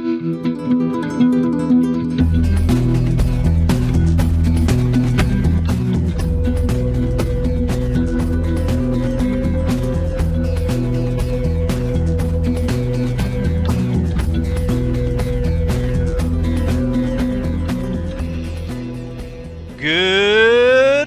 Good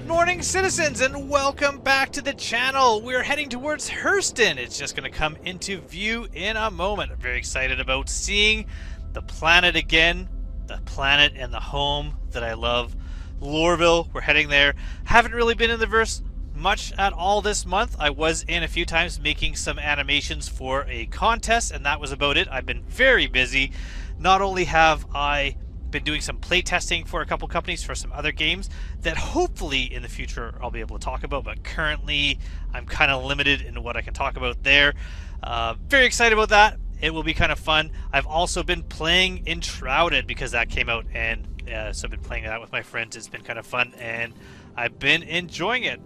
morning, citizens, and welcome back to the channel. We're heading towards Hurston. It's just going to come into view in a moment. I'm very excited about seeing the planet again, the planet and the home that I love, Lorville. We're heading there. Haven't really been in the verse much at all this month. I was in a few times making some animations for a contest, and that was about it. I've been very busy. Not only have I been doing some play testing for a couple companies for some other games that hopefully in the future I'll be able to talk about, but currently I'm kind of limited in what I can talk about there. Very excited about that. It will be kind of fun. I've also been playing Enshrouded because that came out, and so I've been playing that with my friends. It's been kind of fun and I've been enjoying it.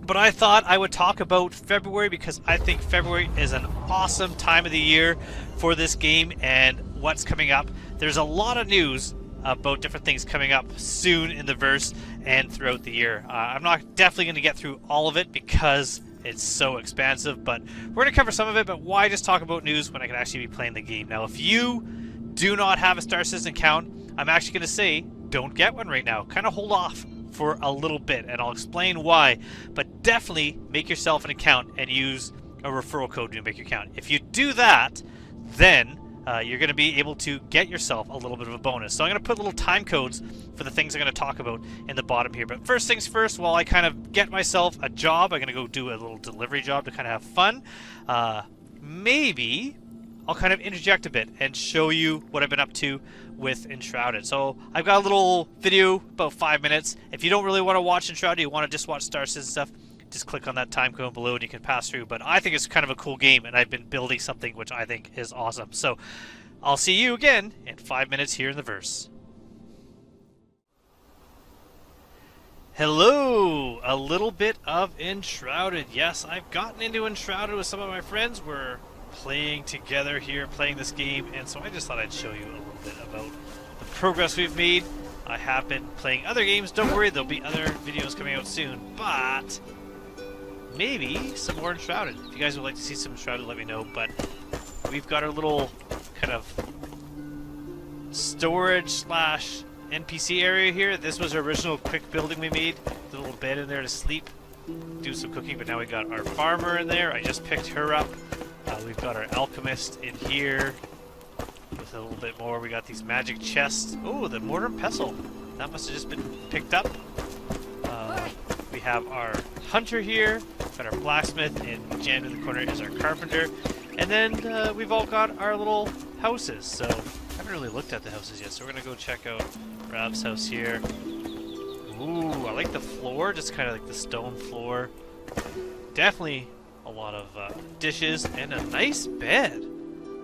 But I thought I would talk about February because I think February is an awesome time of the year for this game and what's coming up. There's a lot of news about different things coming up soon in the verse and throughout the year. I'm not definitely going to get through all of it because it's so expansive, but we're going to cover some of it. But why just talk about news when I can actually be playing the game? Now, if you do not have a Star Citizen account, I'm actually going to say don't get one right now. Kind of hold off for a little bit, and I'll explain why. But definitely make yourself an account and use a referral code to make your account. If you do that, then you're going to be able to get yourself a little bit of a bonus. So I'm going to put little time codes for the things I'm going to talk about in the bottom here. But first things first, while I kind of get myself a job, I'm going to go do a little delivery job to kind of have fun. Maybe I'll kind of interject a bit and show you what I've been up to with Enshrouded. So I've got a little video, about 5 minutes. If you don't really want to watch Enshrouded, you want to just watch Star Citizen stuff, just click on that time code below and you can pass through. But I think it's kind of a cool game, and I've been building something which I think is awesome. So I'll see you again in 5 minutes here in the verse. Hello! A little bit of Enshrouded. Yes, I've gotten into Enshrouded with some of my friends. We're playing together here, playing this game, and so I just thought I'd show you a little bit about the progress we've made. I have been playing other games. Don't worry, there'll be other videos coming out soon, but maybe some more Enshrouded. If you guys would like to see some Enshrouded, let me know. But we've got our little kind of storage slash NPC area here. This was our original quick building we made. The little bed in there to sleep, do some cooking. But now we got our farmer in there. I just picked her up. We've got our alchemist in here with a little bit more. We got these magic chests. Oh, the mortar and pestle. That must have just been picked up. We have our hunter here. Got our blacksmith, and jammed in the corner is our carpenter. And then we've all got our little houses. So I haven't really looked at the houses yet. So we're going to go check out Rab's house here. Ooh, I like the floor. Just kind of like the stone floor. Definitely a lot of dishes and a nice bed.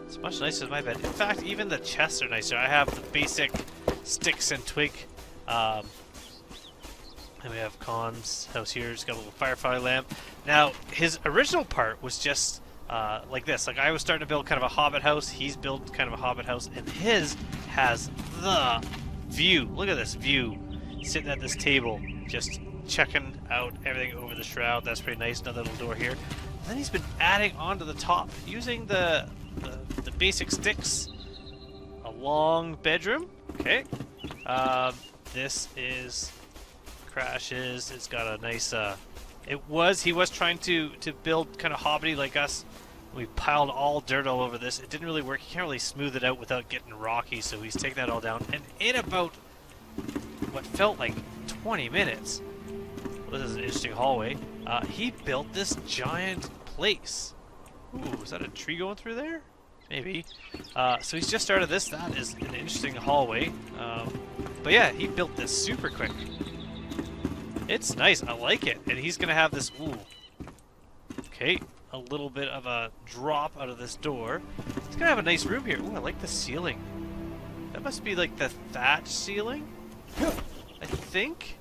It's much nicer than my bed. In fact, even the chests are nicer. I have the basic sticks and twig. And we have Khan's house here. He's got a little firefly lamp. Now, his original part was just like this. Like, I was starting to build kind of a hobbit house. He's built kind of a hobbit house. And his has the view. Look at this view. Sitting at this table. Just checking out everything over the shroud. That's pretty nice. Another little door here. And then he's been adding onto the top. Using the basic sticks. A long bedroom. Okay. This is crashes. It's got a nice he was trying to build kind of hobbity like us. We piled all dirt all over this. It didn't really work. You can't really smooth it out without getting rocky, so he's taken that all down. And in about what felt like 20 minutes, well, this is an interesting hallway, he built this giant place. Ooh, is that a tree going through there? Maybe. So he's just started this. That is an interesting hallway. But yeah, he built this super quick. It's nice. I like it. And he's going to have this... Ooh. Okay. A little bit of a drop out of this door. It's going to have a nice room here. Ooh, I like the ceiling. That must be like the thatch ceiling, I think.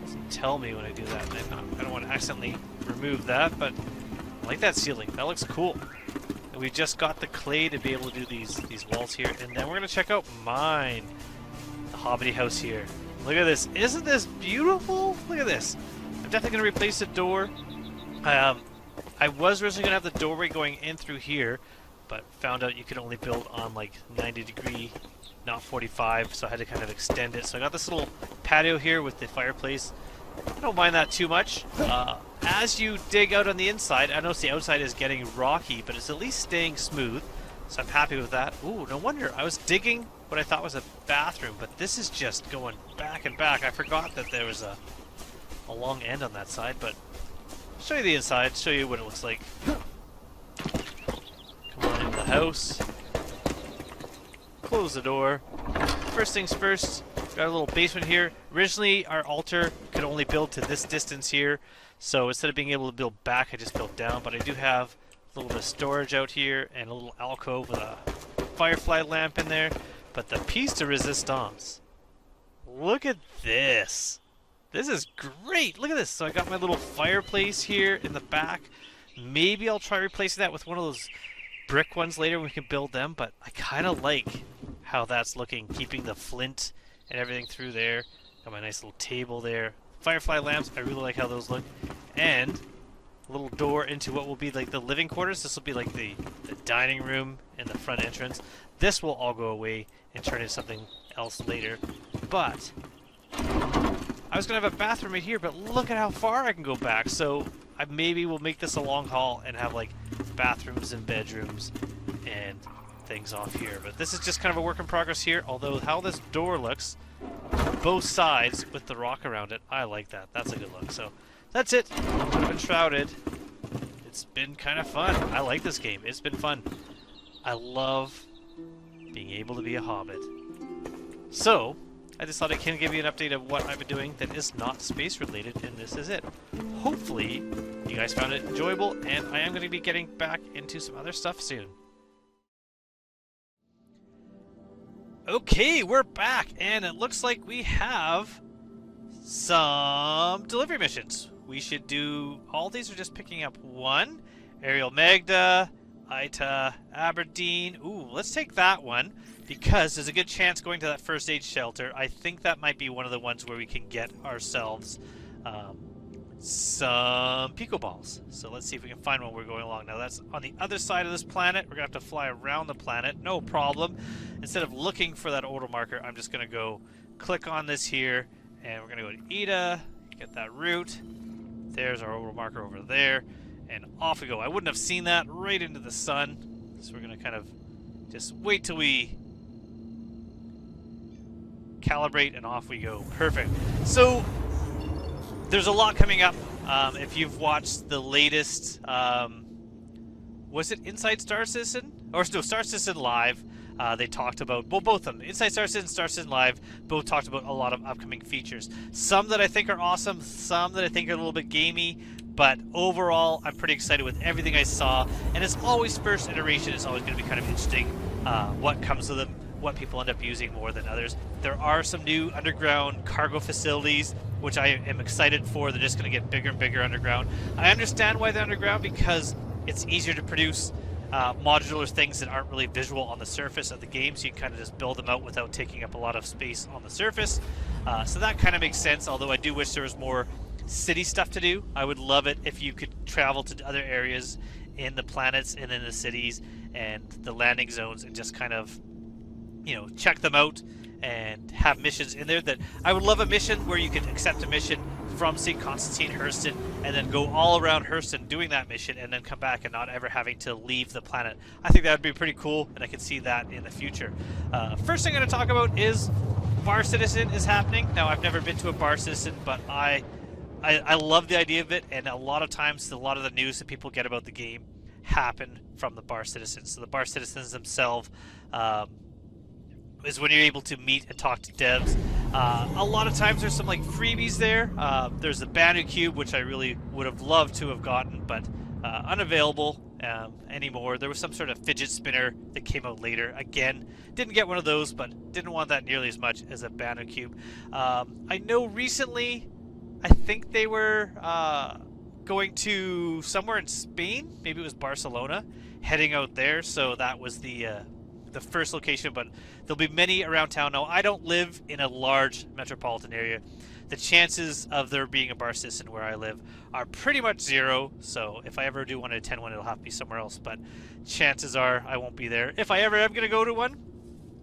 Doesn't tell me when I do that. I don't want to accidentally remove that, but I like that ceiling. That looks cool. And we just got the clay to be able to do these walls here. And then we're going to check out mine. The Hobbity house here. Look at this. Isn't this beautiful? Look at this. I'm definitely going to replace the door. I was originally going to have the doorway going in through here, but found out you could only build on like 90 degree, not 45, so I had to kind of extend it. So I got this little patio here with the fireplace. I don't mind that too much. As you dig out on the inside, I notice the outside is getting rocky, but it's at least staying smooth, so I'm happy with that. Ooh, no wonder. I was digging what I thought was a bathroom, but this is just going back and back. I forgot that there was a long end on that side, but I'll show you the inside, show you what it looks like. Come on into the house. Close the door. First things first, got a little basement here. Originally, our altar could only build to this distance here, so instead of being able to build back, I just built down, but I do have a little bit of storage out here and a little alcove with a firefly lamp in there. But the piece de resistance, look at this. This is great. Look at this. So I got my little fireplace here in the back. Maybe I'll try replacing that with one of those brick ones later when we can build them, but I kind of like how that's looking, keeping the flint and everything through there. Got my nice little table there. Firefly lamps, I really like how those look. And a little door into what will be like the living quarters. This will be like the dining room and the front entrance. This will all go away and turn into something else later. But I was going to have a bathroom right here, but look at how far I can go back. So I maybe will make this a long haul and have like bathrooms and bedrooms and things off here. But this is just kind of a work in progress here, although how this door looks, both sides with the rock around it, I like that. That's a good look. So that's it. I've been Enshrouded. It's been kind of fun. I like this game. It's been fun. I love being able to be a hobbit. So I just thought I can give you an update of what I've been doing that is not space related, and this is it. Hopefully you guys found it enjoyable, and I am going to be getting back into some other stuff soon. Okay, we're back, and it looks like we have some delivery missions. We should do all these, are just picking up one. Ariel Magda, Ita, Aberdeen. Ooh, let's take that one, because there's a good chance going to that first aid shelter. I think that might be one of the ones where we can get ourselves some Pico Balls. So let's see if we can find one. We're going along. Now that's on the other side of this planet. We're going to have to fly around the planet. No problem. Instead of looking for that order marker, I'm just going to go click on this here, and we're going to go to Ida, get that route. There's our order marker over there, and off we go. I wouldn't have seen that right into the sun, so we're going to kind of just wait till we calibrate, and off we go. Perfect. So there's a lot coming up. If you've watched the latest, was it Inside Star Citizen? Or no, Star Citizen Live. They talked about, well, both of them. Inside Star Citizen, Star Citizen Live, both talked about a lot of upcoming features. Some that I think are awesome, some that I think are a little bit gamey, but overall, I'm pretty excited with everything I saw. And as always, first iteration is always going to be kind of interesting. What comes with them, what people end up using more than others. There are some new underground cargo facilities, which I am excited for. They're just going to get bigger and bigger underground. I understand why they're underground, because it's easier to produce modular things that aren't really visual on the surface of the game, so you can kind of just build them out without taking up a lot of space on the surface. So that kind of makes sense, although I do wish there was more city stuff to do. I would love it if you could travel to other areas in the planets and in the cities and the landing zones and just kind of, you know, check them out and have missions in there. That I would love a mission where you could accept a mission from St. Constantine, Hurston, and then go all around Hurston doing that mission and then come back and not ever having to leave the planet. I think that would be pretty cool, and I can see that in the future. First thing I'm going to talk about is Bar Citizen is happening. Now, I've never been to a Bar Citizen, but I love the idea of it, and a lot of times a lot of the news that people get about the game happen from the Bar Citizens. So the Bar Citizens themselves is when you're able to meet and talk to devs. A lot of times there's some like freebies there. There's the Banu Cube, which I really would have loved to have gotten, but unavailable anymore. There was some sort of fidget spinner that came out later. Again, didn't get one of those, but didn't want that nearly as much as a Banu Cube. I know recently, I think they were going to somewhere in Spain. Maybe it was Barcelona, heading out there. So that was the first location, but there'll be many around town. Now, I don't live in a large metropolitan area. The chances of there being a bar citizen where I live are pretty much zero. So if I ever do want to attend one, it'll have to be somewhere else. But chances are I won't be there. If I ever am going to go to one,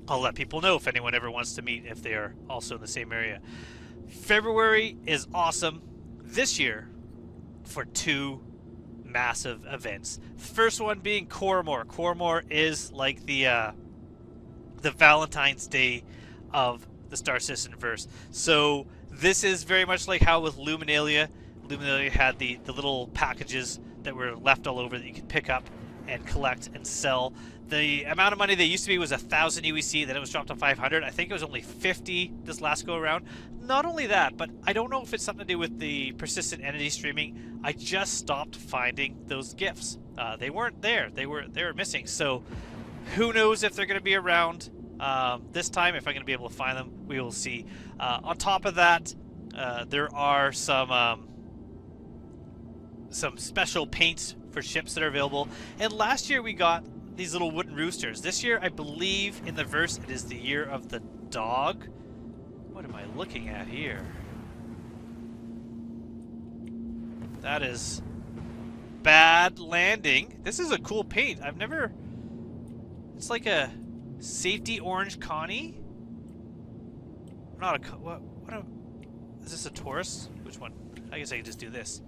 I'll let people know if anyone ever wants to meet if they are also in the same area. February is awesome this year for 2 massive events. First one being Coramore. Coramore is like the Valentine's Day of the Star Citizen verse. So this is very much like how with Luminalia had the little packages that were left all over that you could pick up and collect and sell. The amount of money they used to be was 1,000 UEC, then it was dropped to 500. I think it was only 50 this last go around. Not only that, but I don't know if it's something to do with the persistent entity streaming. I just stopped finding those gifts. They weren't there. They were missing. So who knows if they're going to be around this time. If I'm going to be able to find them, we will see. On top of that, there are some special paints for ships that are available. And last year we got these little wooden roosters. This year, I believe in the verse, it is the year of the dog. What am I looking at here? That is Bad Landing. This is a cool paint. I've never... It's like a safety orange Connie. Not a... What is this a Taurus? Which one? I guess I can just do this.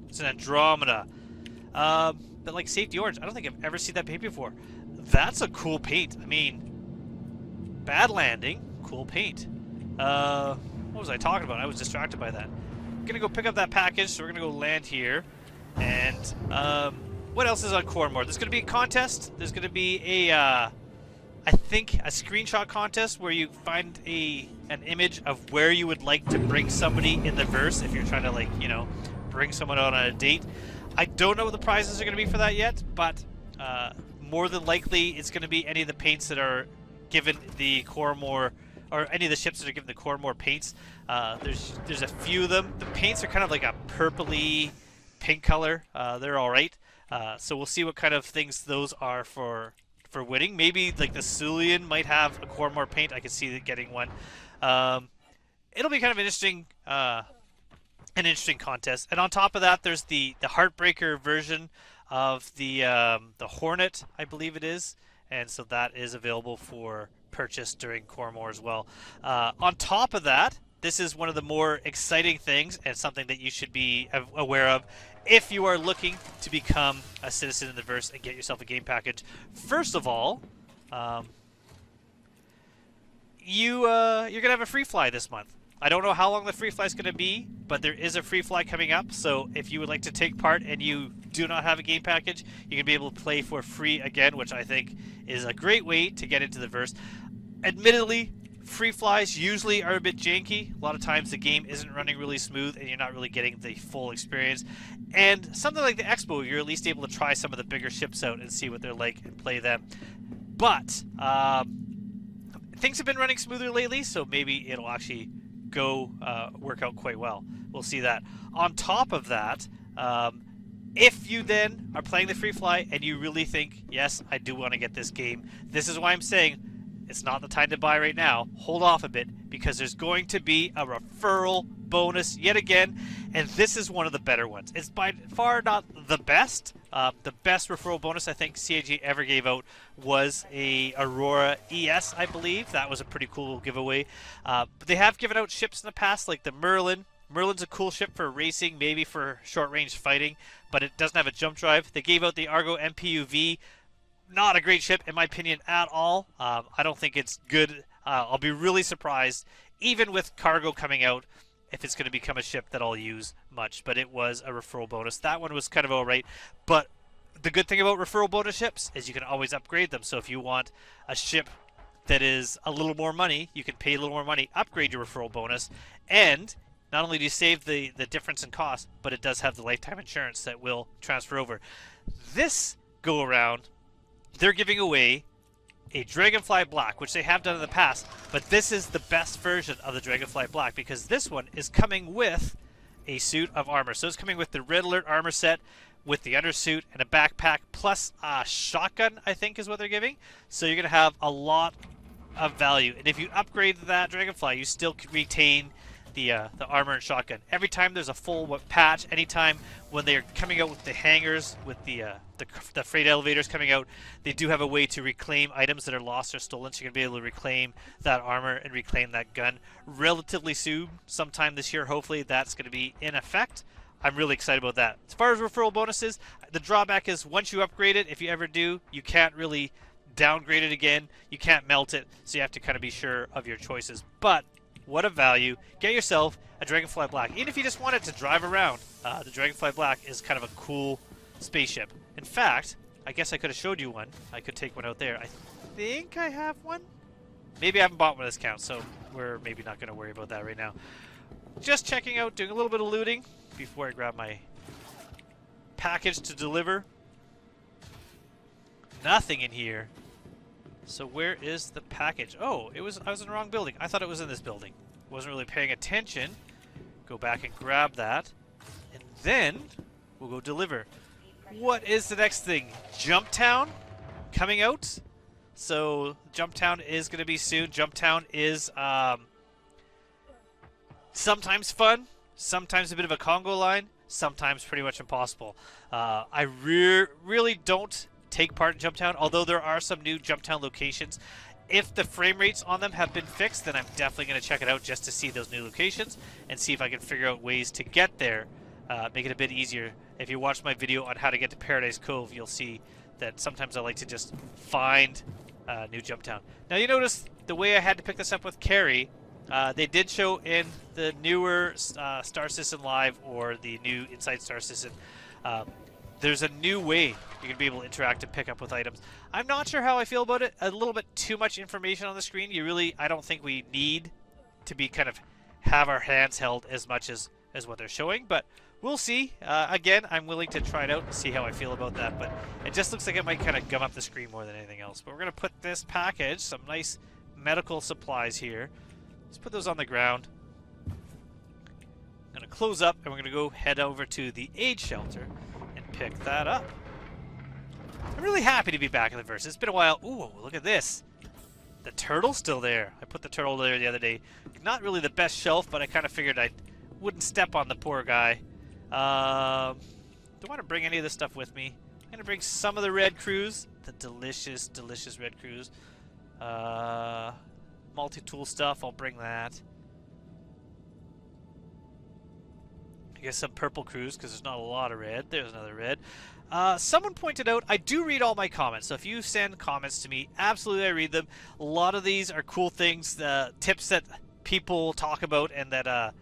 It's an Andromeda. But like safety orange, I don't think I've ever seen that paint before. That's a cool paint. I mean, Bad Landing, cool paint. What was I talking about? I was distracted by that. I'm gonna go pick up that package, so we're gonna go land here. And what else is on Coramore? There's gonna be a contest. There's gonna be a I think a screenshot contest where you find an image of where you would like to bring somebody in the verse if you're trying to, like, you know, bring someone out on a date. I don't know what the prizes are going to be for that yet, but more than likely it's going to be any of the paints that are given the Coramore, or any of the ships that are given the Coramore paints. There's a few of them. The paints are kind of like a purpley pink color. They're all right. So we'll see what kind of things those are for winning. Maybe like the Sulian might have a Coramore paint. I could see it getting one. It'll be kind of interesting. An interesting contest. And on top of that, there's the Heartbreaker version of the Hornet, I believe it is, and so that is available for purchase during Coramore as well. On top of that, this is one of the more exciting things and something that you should be aware of if you are looking to become a citizen in the verse and get yourself a game package. First of all, you're gonna have a free fly this month. I don't know how long the free fly is going to be, but there is a free fly coming up. So if you would like to take part and you do not have a game package, you can be able to play for free again, which I think is a great way to get into the verse. Admittedly, free flies usually are a bit janky. A lot of times the game isn't running really smooth and you're not really getting the full experience. And something like the Expo, you're at least able to try some of the bigger ships out and see what they're like and play them. But things have been running smoother lately, so maybe it'll actually go work out quite well. We'll see that. On top of that, if you then are playing the free fly and you really think, yes, I do want to get this game, this is why I'm saying it's not the time to buy right now. Hold off a bit, because there's going to be a referral bonus yet again, and this is one of the better ones. It's by far not the best. The best referral bonus I think CAG ever gave out was a Aurora ES, I believe. That was a pretty cool giveaway. But they have given out ships in the past, like the Merlin. Merlin's a cool ship for racing, maybe for short-range fighting, but it doesn't have a jump drive. They gave out the Argo MPUV. Not a great ship, in my opinion, at all. I don't think it's good. I'll be really surprised, even with cargo coming out, if it's going to become a ship that I'll use much. But it was a referral bonus. That one was kind of all right. But the good thing about referral bonus ships is you can always upgrade them. So if you want a ship that is a little more money, you can pay a little more money, upgrade your referral bonus, and not only do you save the difference in cost, but it does have the lifetime insurance that will transfer over. This go around, they're giving away a Dragonfly Black, which they have done in the past, but this is the best version of the Dragonfly Black because this one is coming with a suit of armor. So it's coming with the Red Alert armor set with the undersuit and a backpack plus a shotgun, I think is what they're giving. So you're going to have a lot of value. And if you upgrade that Dragonfly, you still can retain the armor and shotgun. Every time there's a full patch, anytime when they're coming out with the hangars, with the freight elevators coming out, they do have a way to reclaim items that are lost or stolen. So you're going to be able to reclaim that armor and reclaim that gun relatively soon. Sometime this year, hopefully, that's going to be in effect. I'm really excited about that. As far as referral bonuses, the drawback is once you upgrade it, if you ever do, you can't really downgrade it again. You can't melt it, so you have to kind of be sure of your choices. But what a value. Get yourself a Dragonfly Black. Even if you just wanted to drive around, the Dragonfly Black is kind of a cool spaceship. In fact, I guess I could have showed you one. I could take one out there. I think I have one. Maybe I haven't bought one of this count, so we're maybe not going to worry about that right now. Just checking out, doing a little bit of looting before I grab my package to deliver. Nothing in here. So where is the package? Oh, I was in the wrong building. I thought it was in this building. Wasn't really paying attention. Go back and grab that. And then we'll go deliver. What is the next thing? Jumptown coming out. So Jumptown is going to be soon. Jumptown is sometimes fun, sometimes a bit of a Congo line, sometimes pretty much impossible. I really don't take part in Jumptown, although there are some new Jumptown locations. If the frame rates on them have been fixed, then I'm definitely going to check it out just to see those new locations and see if I can figure out ways to get there, make it a bit easier. If you watch my video on how to get to Paradise Cove, you'll see that sometimes I like to just find new Jumptown. Now you notice the way I had to pick this up with Carrie, they did show in the newer Star Citizen Live or the new Inside Star Citizen, there's a new way you're going to be able to interact and pick up with items. I'm not sure how I feel about it. A little bit too much information on the screen. I don't think we need to be kind of have our hands held as much as what they're showing, but we'll see. Again, I'm willing to try it out and see how I feel about that, but it just looks like it might kind of gum up the screen more than anything else. But we're going to put this package, some nice medical supplies here. Let's put those on the ground. I'm going to close up, and we're going to go head over to the aid shelter and pick that up. I'm really happy to be back in the verse. It's been a while. Ooh, look at this. The turtle's still there. I put the turtle there the other day. Not really the best shelf, but I kind of figured I wouldn't step on the poor guy. Don't want to bring any of this stuff with me. I'm going to bring some of the Red Cruise. The delicious, delicious Red Cruise. Multi-tool stuff, I'll bring that. I guess some purple Cruise, because there's not a lot of red. There's another red. Someone pointed out, I do read all my comments, so if you send comments to me, absolutely I read them. A lot of these are cool things, tips that people talk about, and that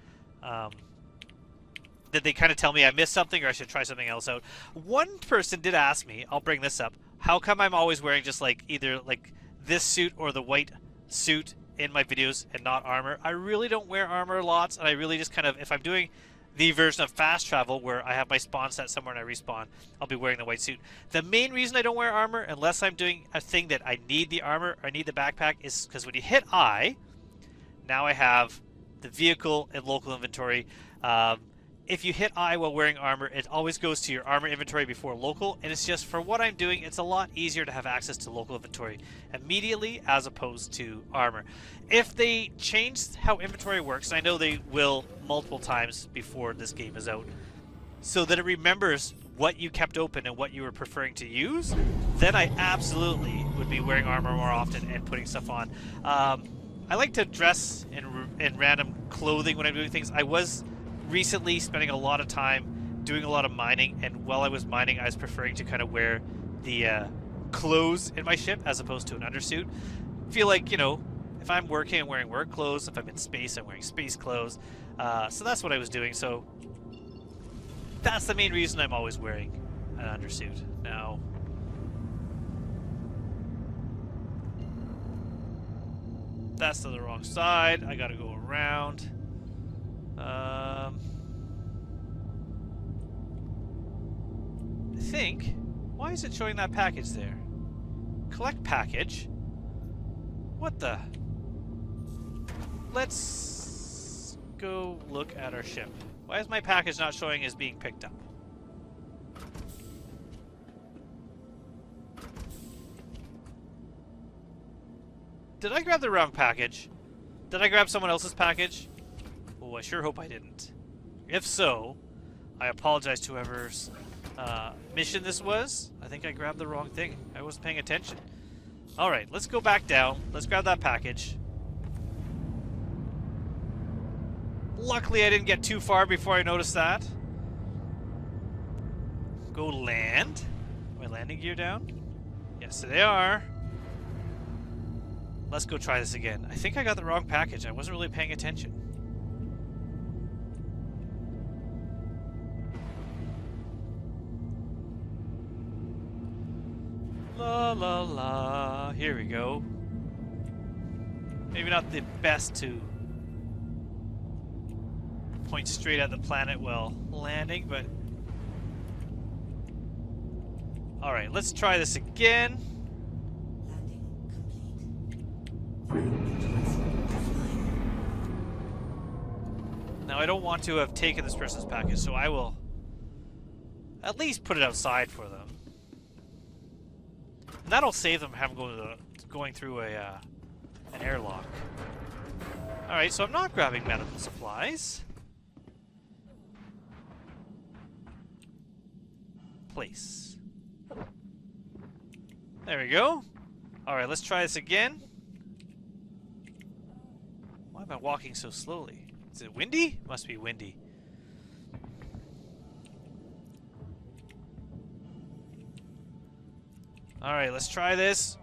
they kind of tell me I missed something or I should try something else out. One person did ask me, I'll bring this up, how come I'm always wearing just like either like this suit or the white suit in my videos and not armor? I really don't wear armor lots, and I really just kind of, if I'm doing the version of fast travel where I have my spawn set somewhere and I respawn, I'll be wearing the white suit. The main reason I don't wear armor, unless I'm doing a thing that I need the armor or I need the backpack, is because when you hit I, now I have the vehicle and local inventory. If you hit I while wearing armor, it always goes to your armor inventory before local, and it's just, for what I'm doing, it's a lot easier to have access to local inventory immediately as opposed to armor. If they change how inventory works, and I know they will multiple times before this game is out, so that it remembers what you kept open and what you were preferring to use, then I absolutely would be wearing armor more often and putting stuff on. I like to dress in random clothing when I'm doing things. I was recently spending a lot of time doing a lot of mining, and while I was mining I was preferring to kind of wear the clothes in my ship as opposed to an undersuit. Feel like, you know, if I'm working, I'm wearing work clothes. If I'm in space, I'm wearing space clothes. So that's what I was doing. So that's the main reason I'm always wearing an undersuit. Now, that's to the wrong side. I gotta go around. I think, why is it showing that package there? Collect package. What the? Let's go look at our ship. Why is my package not showing as being picked up? Did I grab the wrong package? Did I grab someone else's package? Oh, I sure hope I didn't. If so, I apologize to whoever's mission this was. I think I grabbed the wrong thing. I wasn't paying attention. Alright, let's go back down. Let's grab that package. Luckily, I didn't get too far before I noticed that. Go land. My landing gear down? Yes, they are. Let's go try this again. I think I got the wrong package. I wasn't really paying attention. La la la. Here we go. Maybe not the best to point straight at the planet while landing, but... Alright, let's try this again. Now, I don't want to have taken this person's package, so I will at least put it outside for them. And that'll save them having going through an airlock. Alright, so I'm not grabbing medical supplies. Place. There we go. Alright, let's try this again. Why am I walking so slowly? Is it windy? Must be windy. Alright, let's try this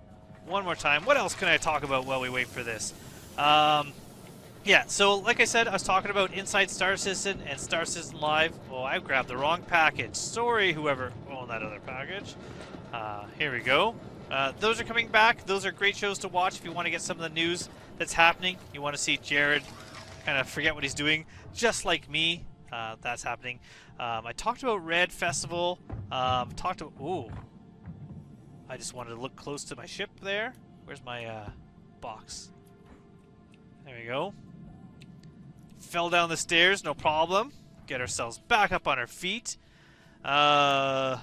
one more time. What else can I talk about while we wait for this? Yeah, so like I said, I was talking about Inside Star Citizen and Star Citizen Live. Oh, I grabbed the wrong package. Sorry, whoever owned that other package. Here we go. Those are coming back. Those are great shows to watch if you want to get some of the news that's happening. You want to see Jared kind of forget what he's doing, just like me. That's happening. I talked about Red Festival. Ooh. I just wanted to look close to my ship there. Where's my box? There we go. Fell down the stairs, no problem. Get ourselves back up on our feet. Yeah,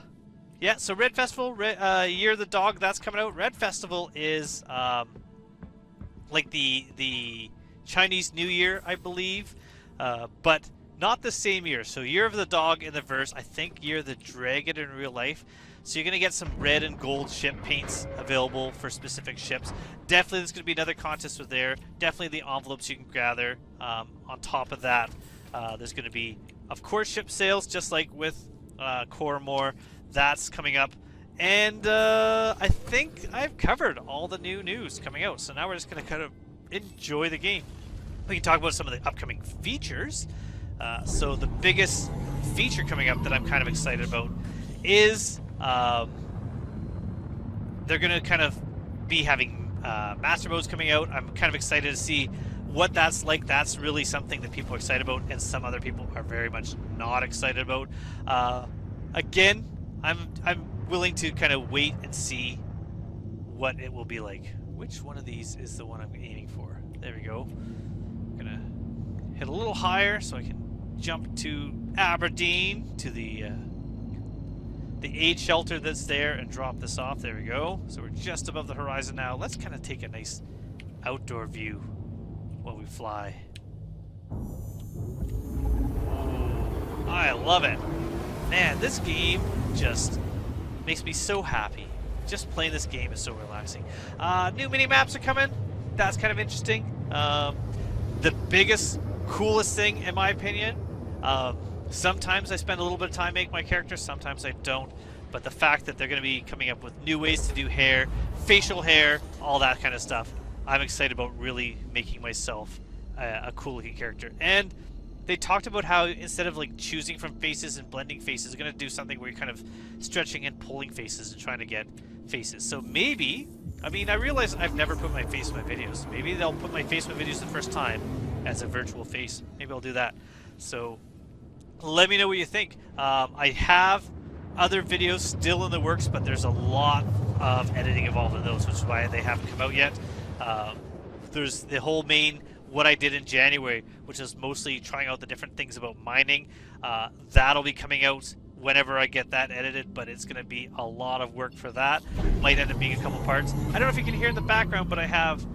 so Red Festival, Year of the Dog, that's coming out. Red Festival is like the Chinese New Year, I believe, but not the same year. So Year of the Dog in the verse, I think Year of the Dragon in real life. So you're going to get some red and gold ship paints available for specific ships. Definitely there's going to be another contest with there. Definitely the envelopes you can gather. On top of that, there's going to be, of course, ship sales, just like with Coramore. That's coming up. And I think I've covered all the new news coming out. So now we're just going to kind of enjoy the game. We can talk about some of the upcoming features. So the biggest feature coming up that I'm kind of excited about is they're going to kind of be having master modes coming out. I'm kind of excited to see what that's like. That's really something that people are excited about, and some other people are very much not excited about. Again, I'm willing to kind of wait and see what it will be like. Which one of these is the one I'm aiming for? There we go. I'm gonna hit a little higher so I can jump to Aberdeen, to the aid shelter that's there, and drop this off. There we go. So we're just above the horizon now. Let's kind of take a nice outdoor view while we fly. Ooh, I love it. Man, this game just makes me so happy. Just playing this game is so relaxing. New mini-maps are coming. That's kind of interesting. The biggest, coolest thing, in my opinion, sometimes I spend a little bit of time making my character, sometimes I don't. But the fact that they're going to be coming up with new ways to do hair, facial hair, all that kind of stuff, I'm excited about really making myself a cool looking character. And they talked about how instead of like choosing from faces and blending faces, they're going to do something where you're kind of stretching and pulling faces and trying to get faces. So maybe, I mean, I realize I've never put my face in my videos. Maybe they'll put my face in my videos the first time as a virtual face. Maybe I'll do that. So let me know what you think. I have other videos still in the works, but there's a lot of editing involved in those, which is why they haven't come out yet. There's the whole main what I did in January, which is mostly trying out the different things about mining. That'll be coming out whenever I get that edited, but it's going to be a lot of work for that. Might end up being a couple parts. I don't know if you can hear in the background, but I have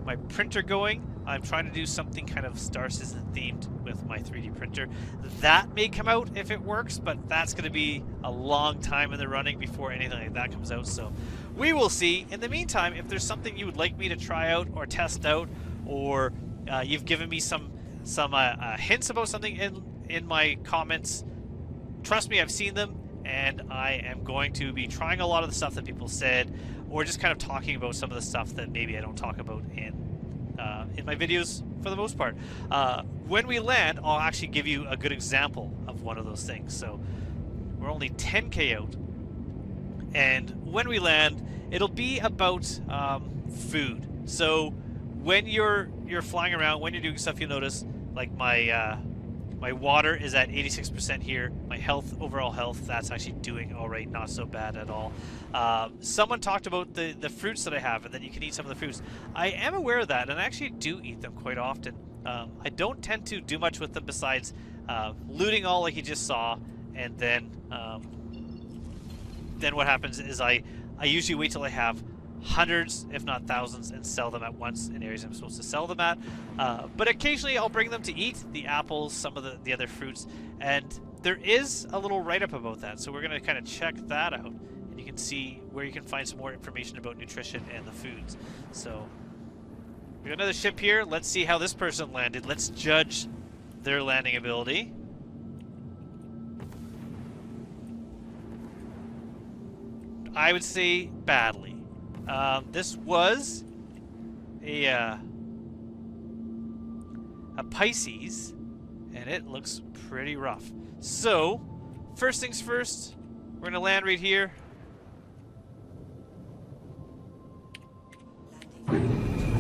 my printer going. I'm trying to do something kind of Star Citizen themed with my 3D printer. That may come out if it works, but that's going to be a long time in the running before anything like that comes out, so we will see. In the meantime, if there's something you would like me to try out or test out, or you've given me some hints about something in my comments, trust me, I've seen them, and I am going to be trying a lot of the stuff that people said, or just kind of talking about some of the stuff that maybe I don't talk about in my videos for the most part. When we land, I'll actually give you a good example of one of those things. So we're only 10k out, and when we land, it'll be about food. So when you're flying around, when you're doing stuff, you'll notice like my water is at 86% here. My health, overall health, that's actually doing all right, not so bad at all. Someone talked about the fruits that I have, and that you can eat some of the fruits. I am aware of that, and I actually do eat them quite often. I don't tend to do much with them besides looting all like you just saw, and then what happens is I usually wait till I have hundreds, if not thousands, and sell them at once in areas I'm supposed to sell them at. But occasionally I'll bring them to eat, the apples, some of the other fruits, and there is a little write-up about that, so we're going to kind of check that out, and you can see where you can find some more information about nutrition and the foods. So we got another ship here. Let's see how this person landed. Let's judge their landing ability. I would say badly. This was a Pisces, and it looks pretty rough. So, first things first, we're going to land right here.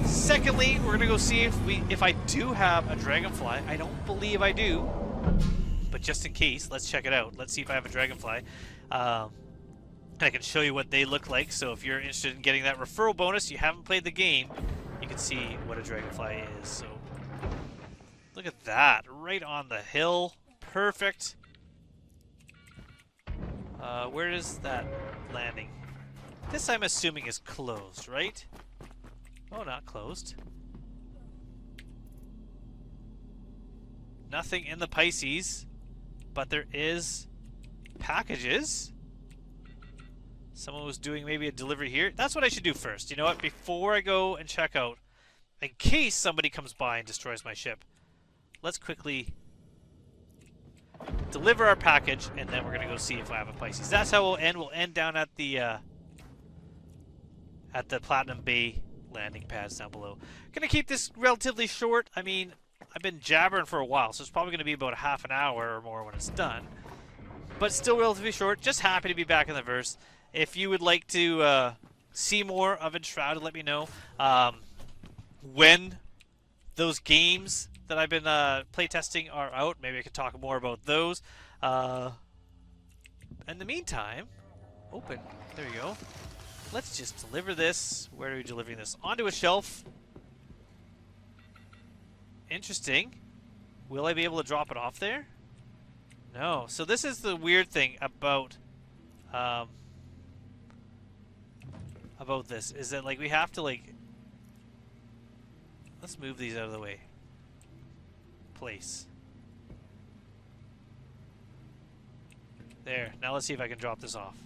Secondly, we're going to go see if I do have a Dragonfly. I don't believe I do, but just in case, let's check it out. Let's see if I have a Dragonfly. I can show you what they look like, so if you're interested in getting that referral bonus, you haven't played the game, you can see what a Dragonfly is. So look at that, right on the hill, perfect. Where is that landing? This I'm assuming is closed, right? Oh, not closed. Nothing in the Pisces, but there is packages. Someone was doing maybe a delivery here. That's what I should do first. You know what? Before I go and check out, in case somebody comes by and destroys my ship, let's quickly deliver our package, and then we're going to go see if I have a Pisces. That's how we'll end. We'll end down at the Platinum Bay landing pads down below. Going to keep this relatively short. I mean, I've been jabbering for a while, so it's probably going to be about half an hour or more when it's done. But still relatively short. Just happy to be back in the verse. If you would like to see more of Enshrouded, let me know. When those games that I've been playtesting are out, maybe I could talk more about those. In the meantime, open. There you go. Let's just deliver this. Where are we delivering this? Onto a shelf. Interesting. Will I be able to drop it off there? No. So this is the weird thing about this, is that like we have to like, let's move these out of the way. Place. There. Now let's see if I can drop this off.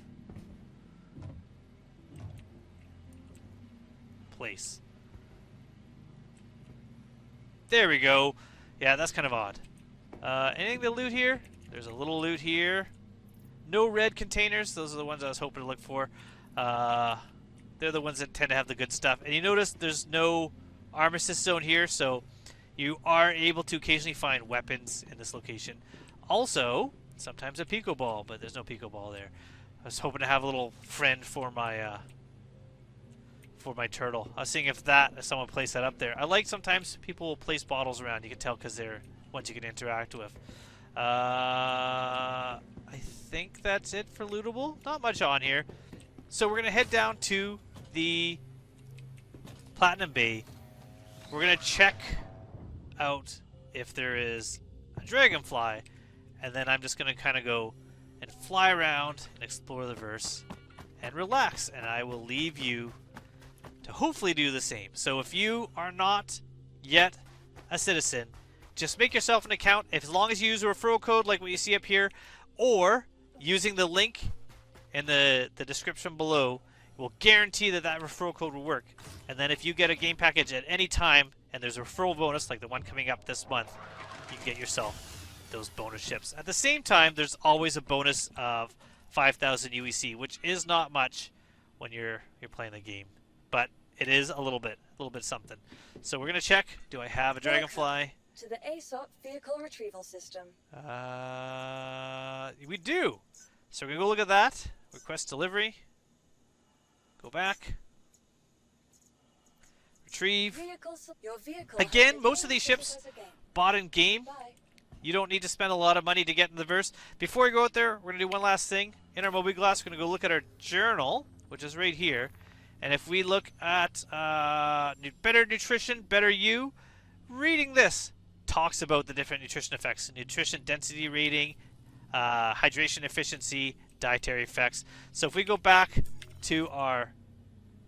Place. There we go. Yeah, that's kind of odd. Anything to loot here? There's a little loot here. No red containers. Those are the ones I was hoping to look for. They're the ones that tend to have the good stuff. And you notice there's no armistice zone here, so you are able to occasionally find weapons in this location. Also, sometimes a Pico Ball, but there's no Pico Ball there. I was hoping to have a little friend for my turtle. I was seeing if someone placed that up there. I like sometimes people will place bottles around. You can tell because they're ones you can interact with. I think that's it for lootable. Not much on here. So we're going to head down to the Platinum Bay. We're going to check out if there is a dragonfly, and then I'm just going to kind of go and fly around and explore the verse and relax, and I will leave you to hopefully do the same. So if you are not yet a citizen, just make yourself an account. As long as you use a referral code like what you see up here, or using the link in the description below, will guarantee that that referral code will work. And then if you get a game package at any time and there's a referral bonus like the one coming up this month, you can get yourself those bonus ships. At the same time, there's always a bonus of 5,000 UEC, which is not much when you're playing the game, but it is a little bit something. So we're gonna check. Do I have a dragonfly? To the ASOP vehicle retrieval system. We do. So we're gonna go look at that. Request delivery. Go back. Retrieve. Again, most of these ships bought in game. You don't need to spend a lot of money to get in the verse. Before we go out there, we're gonna do one last thing. In our mobile glass, we're gonna go look at our journal, which is right here. And if we look at better nutrition, better you, reading this talks about the different nutrition effects: nutrition density rating, hydration efficiency, dietary effects. So if we go back to our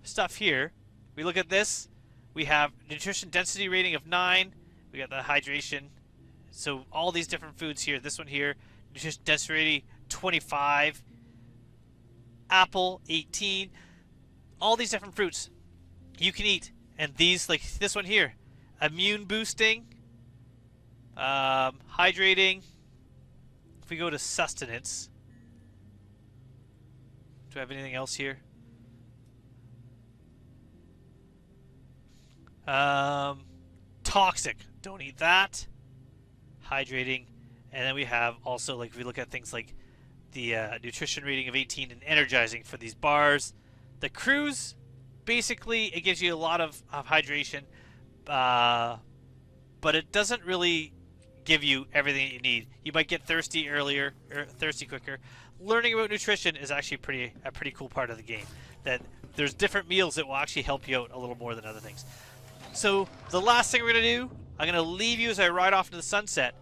stuff here, we look at this, we have nutrition density rating of 9, we got the hydration, so all these different foods here. This one here, nutrition density rating 25, apple 18, all these different fruits you can eat. And these, like this one here, immune boosting, hydrating. If we go to sustenance, do I have anything else here? Toxic, don't eat that. Hydrating, and then we have also, like, if we look at things like the nutrition rating of 18 and energizing for these bars. The cruise, basically, it gives you a lot of hydration, but it doesn't really give you everything that you need. You might get thirsty earlier, or thirsty quicker. Learning about nutrition is actually a pretty cool part of the game. That there's different meals that will actually help you out a little more than other things. So the last thing we're going to do, I'm going to leave you as I ride off into the sunset.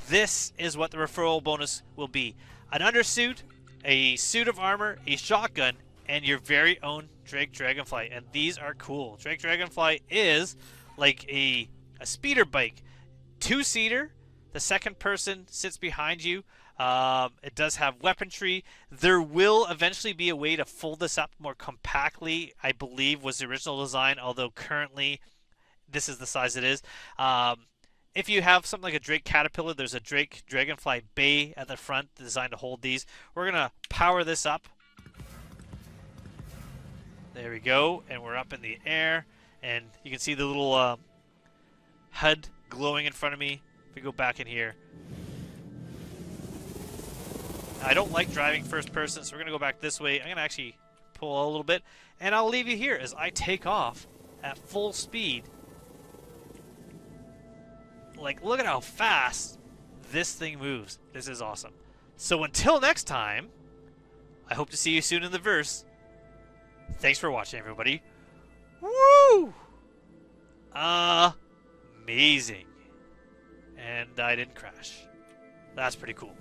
This is what the referral bonus will be: an undersuit, a suit of armor, a shotgun, and your very own Drake Dragonfly. And these are cool. Drake Dragonfly is like a speeder bike, 2-seater. The second person sits behind you. It does have weaponry. There will eventually be a way to fold this up more compactly, I believe was the original design, although currently this is the size it is. If you have something like a Drake Caterpillar, there's a Drake Dragonfly bay at the front designed to hold these. We're going to power this up. There we go, and we're up in the air, and you can see the little HUD glowing in front of me. If we go back in here, I don't like driving first person, so we're going to go back this way. I'm going to actually pull a little bit, and I'll leave you here as I take off at full speed. Like, look at how fast this thing moves. This is awesome. So until next time, I hope to see you soon in the verse. Thanks for watching, everybody. Woo! Amazing. And I didn't crash. That's pretty cool.